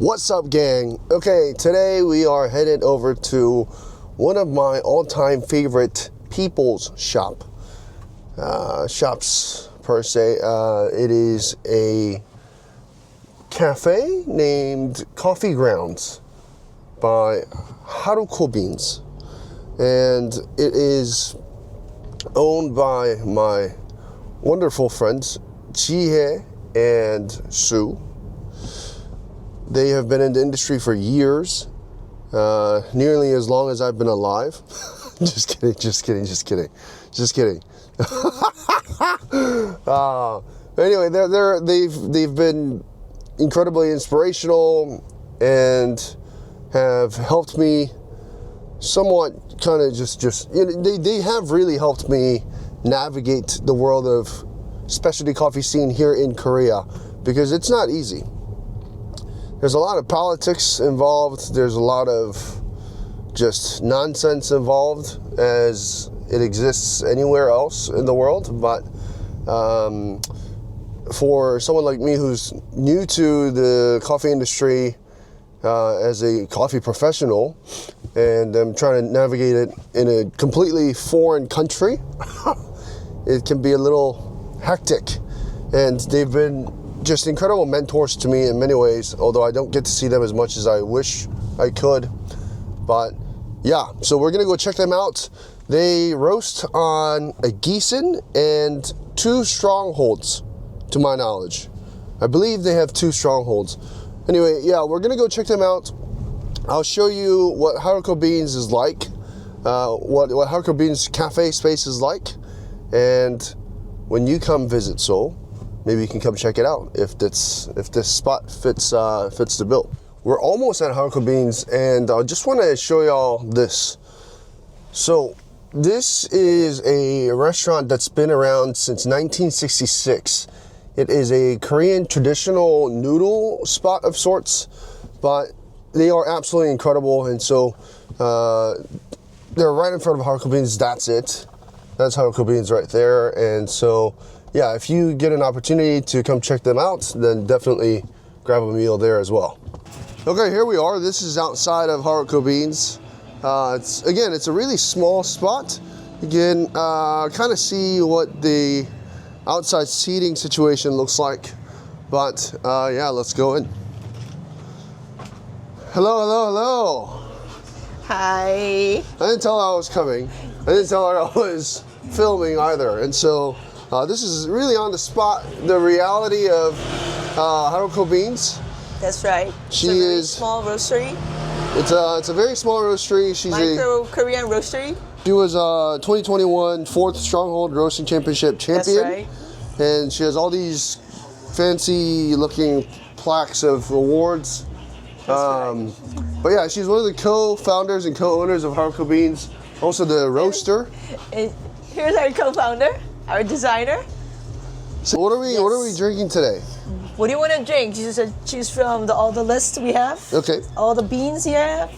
What's up, gang? Okay, today we are headed over to one of my all-time favorite people's shops per se. It is a cafe named Coffee Grounds by Harucobeans, and it is owned by my wonderful friends Chihei and Sue. They have been in the industry for years, nearly as long as I've been alive. Just kidding. Anyway, they've been incredibly inspirational and have helped me somewhat kind of they have really helped me navigate the world of specialty coffee scene here in Korea, because it's not easy. There's a lot of politics involved. There's a lot of just nonsense involved, as it exists anywhere else in the world. But for someone like me who's new to the coffee industry as a coffee professional, and I'm trying to navigate it in a completely foreign country, it can be a little hectic. And they've been just incredible mentors to me in many ways, although I don't get to see them as much as I wish I could. But yeah, so we're gonna go check them out. They roast on a Gießen and 2 strongholds, to my knowledge. I believe they have 2 strongholds. Anyway, yeah, we're gonna go check them out. I'll show you what Harucobeans is like, what Harucobeans cafe space is like, and when you come visit Seoul, maybe you can come check it out if this spot fits the bill. We're almost at Harucobeans, and I just want to show y'all this. So this is a restaurant that's been around since 1966. It is a Korean traditional noodle spot of sorts, but they are absolutely incredible. And so they're right in front of Harucobeans. That's it. That's Harucobeans right there. And so yeah, if you get an opportunity to come check them out, then definitely grab a meal there as well. Okay, here we are. This is outside of Harucobeans. It's a really small spot. You can kind of see what the outside seating situation looks like. But yeah, let's go in. Hello. Hi. I didn't tell her I was coming. I didn't tell her I was filming either. And so this is really on the spot, the reality of Harucobeans. That's right. She it's a very is small roastery. It's a very small roastery. She's Micro Korean roastery. She was 2021 4th Stronghold Roasting Championship champion. That's right. And she has all these fancy looking plaques of awards. Right. But yeah, she's one of the co-founders and co-owners of Harucobeans, also the roaster. Here's our co-founder, our designer. So what are we drinking today? What do you want to drink? Choose from all the lists we have. Okay. All the beans here.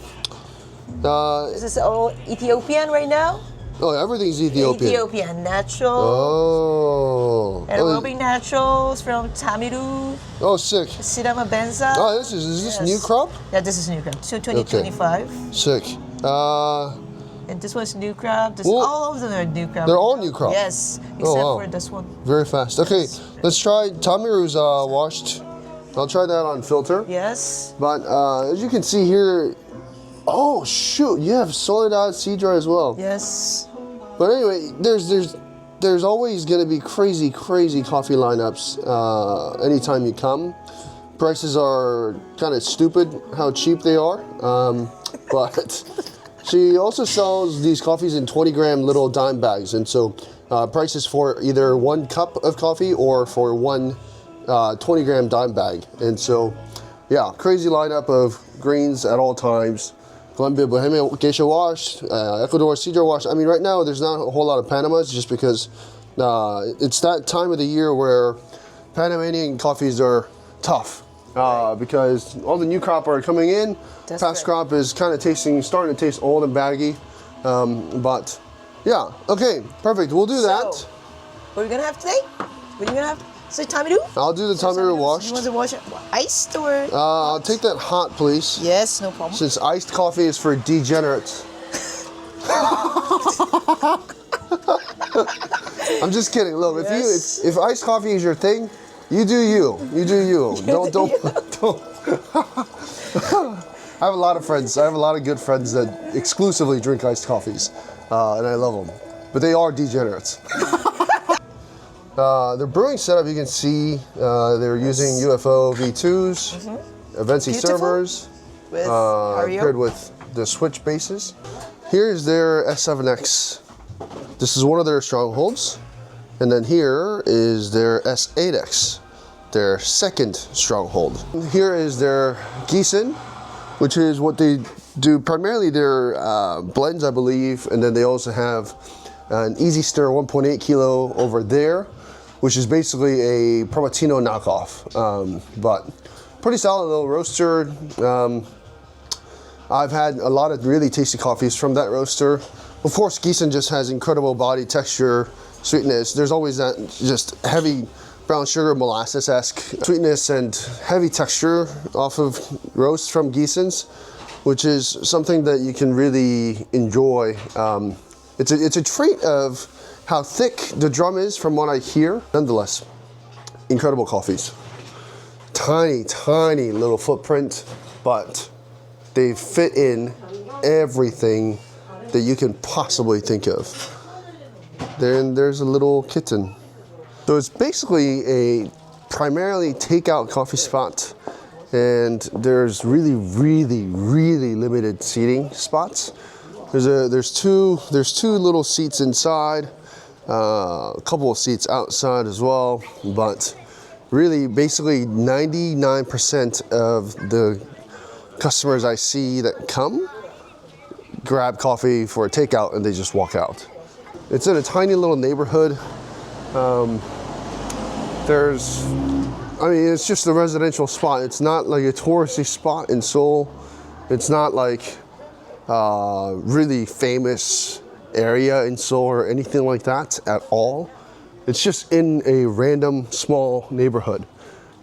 This is all Ethiopian right now. Oh, everything's Ethiopian. Ethiopian natural. Oh. Aerobic naturals from Tamiru. Oh, sick. Sidama Benza. Oh, is this new crop? Yeah, this is new crop. 2025. Sick. And this one's new crop. All of them are new crop. They're all new crop? Yes, except for this one. Very fast. Okay, let's try Tamiru's washed. I'll try that on filter. Yes. But as you can see here, oh shoot, you have Soledad Sidra as well. Yes. But anyway, there's always going to be crazy coffee lineups anytime you come. Prices are kind of stupid how cheap they are, but she also sells these coffees in 20-gram little dime bags, and so prices for either 1 cup of coffee or for 1 20-gram dime bag. And so, yeah, crazy lineup of greens at all times. Colombia Bohemia Geisha Wash, Ecuador Cedar Wash. I mean, right now there's not a whole lot of Panamas, just because it's that time of the year where Panamanian coffees are tough. Because all the new crop are coming in. That's Past right. crop is starting to taste old and baggy. But yeah, okay, perfect. We'll do that. What are we gonna have today? What are you gonna have? So Tamiru? I'll do the Tamiru You washed. want to wash it iced or? I'll take that hot, please. Yes, no problem. Since iced coffee is for degenerates. I'm just kidding. Look, if iced coffee is your thing, you do you. You do you. Don't. I have a lot of friends. I have a lot of good friends that exclusively drink iced coffees, and I love them. But they are degenerates. Their brewing setup, you can see they're using UFO V2s, Avensi servers, With paired with the switch bases. Here is their S7X. This is one of their strongholds. And then here is their S8X, their second stronghold. Here is their Gießen, which is what they do primarily their blends, I believe. And then they also have an Easy Stir 1.8 kilo over there, which is basically a Promatino knockoff, but pretty solid little roaster. I've had a lot of really tasty coffees from that roaster. Of course, Gießen just has incredible body texture, sweetness. There's always that just heavy brown sugar molasses-esque sweetness and heavy texture off of roast from Gießen's, which is something that you can really enjoy. It's a trait of how thick the drum is from what I hear. Nonetheless, incredible coffees. Tiny, tiny little footprint, but they fit in everything that you can possibly think of. Then there's a little kitten. So it's basically a primarily takeout coffee spot, and there's really, really, really limited seating spots. There's two little seats inside, a couple of seats outside as well, but really basically 99% of the customers I see that come grab coffee for a takeout and they just walk out. It's in a tiny little neighborhood. It's just a residential spot. It's not like a touristy spot in Seoul. It's not like really famous area in Seoul or anything like that at all. It's just in a random small neighborhood.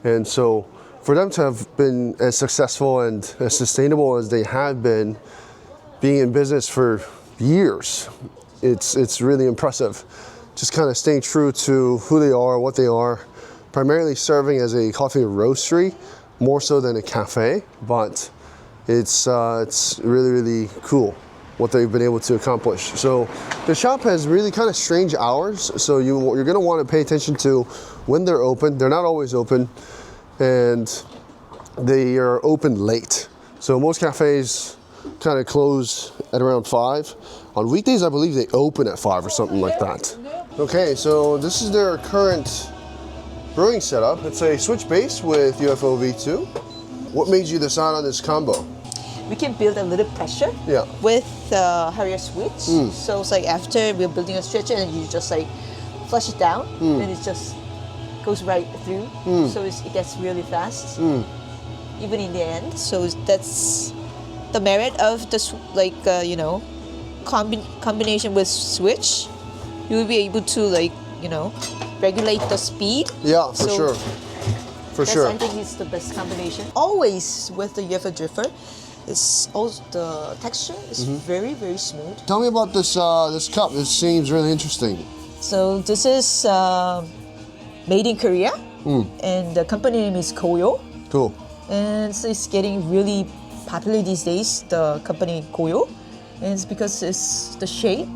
And so for them to have been as successful and as sustainable as they have been, being in business for years, it's really impressive. Just kind of staying true to who they are, what they are, primarily serving as a coffee roastery, more so than a cafe, but it's really, really cool what they've been able to accomplish. So the shop has really kind of strange hours, so you're gonna want to pay attention to when they're open. They're not always open, and they are open late. So most cafes kind of close at around 5. On weekdays, I believe they open at 5 or something like that. Okay, so this is their current brewing setup. It's a switch base with UFO V2. What made you decide on this combo? We can build a little pressure with Harrier switch. So it's like after we're building a stretcher and you just like flush it down and it just goes right through. So it gets really fast, even in the end. So that's the merit of the combination with switch. You will be able to regulate the speed. Yeah, for sure. For sure. I think it's the best combination. Always with the UFO dripper, it's also the texture is very, very smooth. Tell me about this this cup. It seems really interesting. So this is made in Korea, and the company name is Koyo. Cool. And so it's getting really popular these days. The company Koyo, and it's because the shape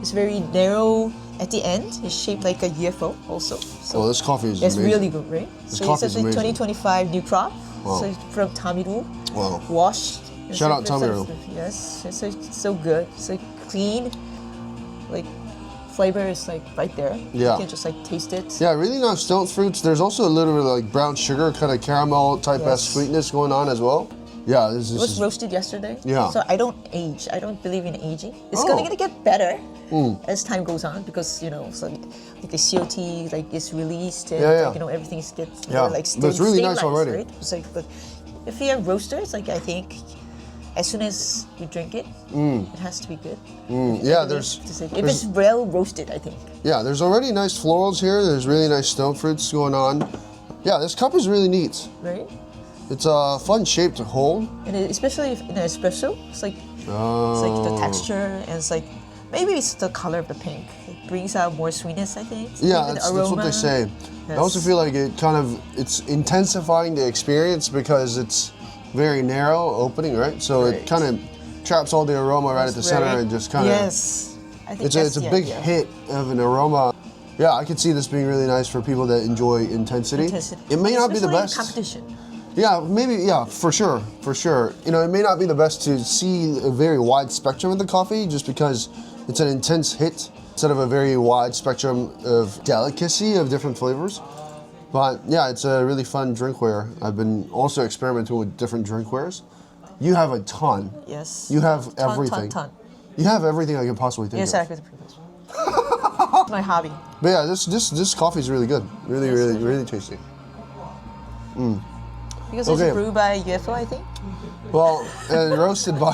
is very narrow at the end. It's shaped like a UFO also. So this coffee is it's amazing. really good, right? This so coffee it's is a amazing. 2025 new crop. Wow. So it's from Tamiru. Wow. Washed. Shout out Tamiru. Yes, it's so good. It's like clean, like flavor is like right there. Yeah. You can just like taste it. Yeah, really nice stone fruits. There's also a little bit of like brown sugar, kind of caramel type of sweetness going on as well. Yeah, this It was roasted yesterday. Yeah. So I don't age. I don't believe in aging. It's gonna get better as time goes on because so like the COT is released and everything gets more like but it's really nice stabilized, already. Right? It's like, but if you have roasters, I think as soon as you drink it, it has to be good. Yeah, if it's well roasted, I think. Yeah, there's already nice florals here. There's really nice stone fruits going on. Yeah, this cup is really neat. Right. It's a fun shape to hold. And especially in an espresso, it's like the texture, and it's like maybe it's the color of the pink. It brings out more sweetness, I think. Yeah, that's what they say. Yes. I also feel like it's intensifying the experience because it's very narrow opening, right? So it kind of traps all the aroma right at the center and just kind of. Yes, I think it's a big hit of an aroma. Yeah, I could see this being really nice for people that enjoy intensity. It may not be the best. Competition. Yeah, maybe. Yeah, for sure. You know, it may not be the best to see a very wide spectrum of the coffee, just because it's an intense hit instead of a very wide spectrum of delicacy of different flavors. But yeah, it's a really fun drinkware. I've been also experimenting with different drinkwares. You have a ton. Yes. You have everything. Ton. You have everything I can possibly think of. Exactly. My hobby. But yeah, this coffee is really good. Really tasty. Because it's brewed by UFO, I think. Well, and roasted by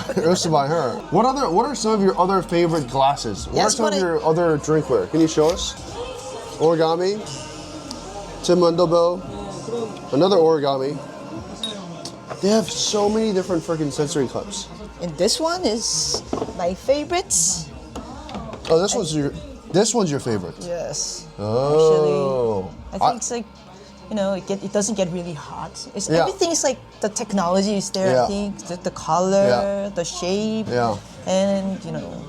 her. What are some of your other favorite glasses? What are some of your other drinkware? Can you show us? Origami, Timundobo, another origami. They have so many different freaking sensory cups. And this one is my favorite. Oh, this one's your favorite. Yes. Oh. Actually, I think it's like, you know, it doesn't get really hot. Everything is like, the technology is there, I think. The color, the shape, and, you know,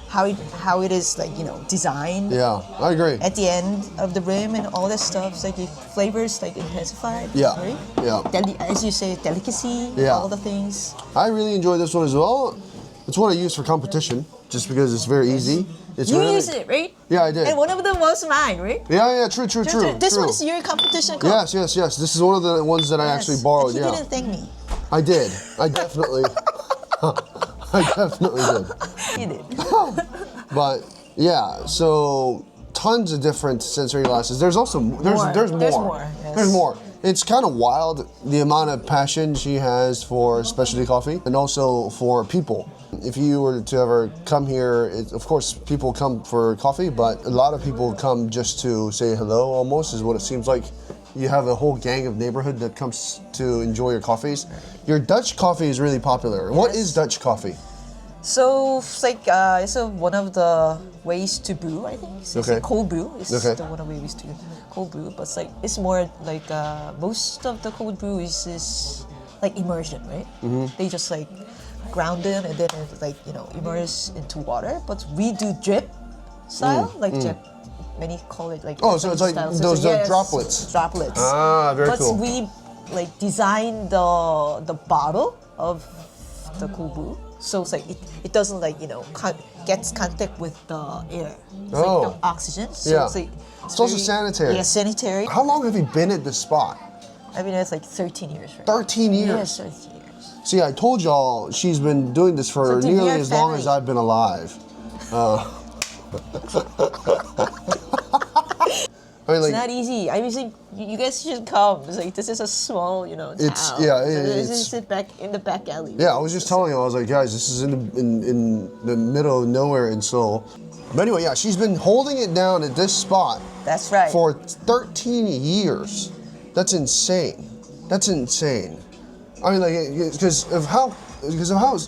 how it is, like, you know, designed. Yeah, I agree. At the end of the rim and all that stuff, it's like the flavors like intensified. Yeah, right? yeah. As you say, delicacy, all the things. I really enjoy this one as well. It's one I use for competition, just because it's very easy. You use it, right? Yeah, I did. And one of them was mine, right? Yeah, true. This one is your competition cup. Yes. This is one of the ones that I actually borrowed. But you didn't thank me. I did. I definitely. I definitely did. You did. But yeah, so tons of different sensory glasses. There's also there's more. Yes. There's more. It's kind of wild the amount of passion she has for specialty coffee and also for people. If you were to ever come here, of course people come for coffee, but a lot of people come just to say hello almost, is what it seems like. You have a whole gang of neighborhood that comes to enjoy your coffees. Your Dutch coffee is really popular. Yes. What is Dutch coffee? So it's like it's one of the ways to brew, I think. It's like cold brew. It's one of the ways to cold brew, but it's more like most of the cold brew is like immersion, right? They just like ground them and then like, you know, immerse into water. But we do drip style, drip. Many call it like. Oh, so it's like those droplets. Droplets. Ah, very cool. But we like design the bottle of the cold brew. So it's like it doesn't like, you know, gets contact with the air. It's like the oxygen. So it's also sanitary. Yeah, sanitary. How long have you been at this spot? I've been at like 13 years. Right? 13 years? Yes, 13 years. See, I told y'all she's been doing this for nearly as long as I've been alive. I mean, like, it's not easy. I mean, you guys should come. It's like, this is a small, you know, town. It's sit back in the back alley. Yeah, I was just telling you, I was like, guys, this is in the middle of nowhere in Seoul. But anyway, yeah, she's been holding it down at this spot. That's right. For 13 years. That's insane. That's insane. I mean, like, because of how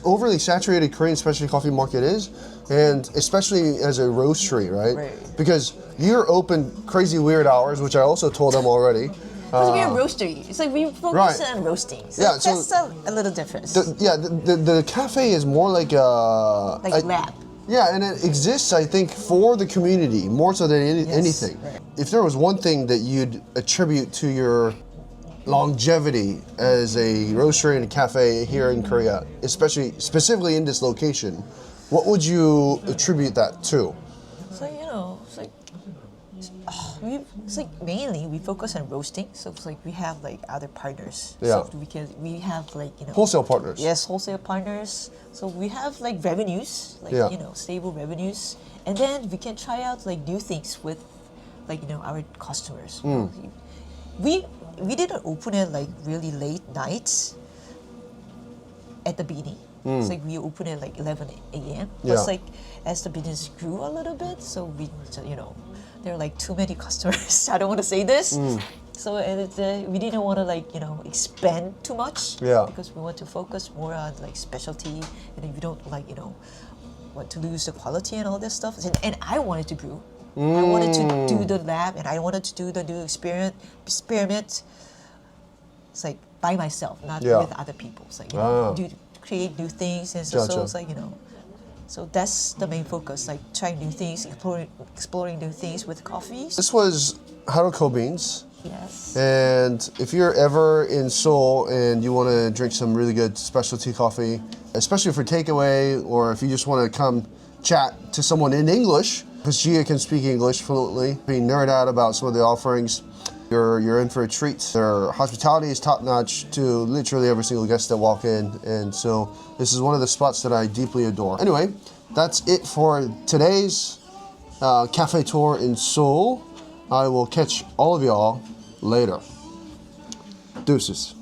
overly saturated Korean specialty coffee market is, and especially as a roastery, right? Because you're open crazy weird hours, which I also told them already. Because we're a roastery. It's like we focus on roasting. So yeah, that's a little difference. The cafe is more like a lab. Yeah, and it exists, I think, for the community more so than anything. Right. If there was one thing that you'd attribute to your longevity as a roastery and a cafe here in Korea, specifically in this location, what would you attribute that to? So, you know, it's like mainly we focus on roasting. So it's like we have like other partners. Yeah. So we have like, you know, wholesale partners. Yes, wholesale partners. So we have like revenues, like you know, stable revenues, and then we can try out like new things with, like, you know, our customers. We didn't open it like really late nights. at the beginning. It's like we open at like 11 a.m. But it's like as the business grew a little bit, so we, there are like too many customers. I don't want to say this. So we didn't want to like, expand too much. Because we want to focus more on like specialty, and we don't like, want to lose the quality and all this stuff. And I wanted to grow. I wanted to do the lab, and I wanted to do the new experiment. It's like by myself, not with other people. It's like, create new things, and so it's like, so that's the main focus, like trying new things, exploring new things with coffees. This was Harucobeans. Yes. And if you're ever in Seoul and you want to drink some really good specialty coffee, especially for takeaway, or if you just want to come chat to someone in English, because Gia can speak English fluently, be nerd out about some of the offerings, you're in for a treat. Their hospitality is top-notch to literally every single guest that walk in, and so this is one of the spots that I deeply adore. Anyway, that's it for today's cafe tour in Seoul. I will catch all of y'all later. Deuces.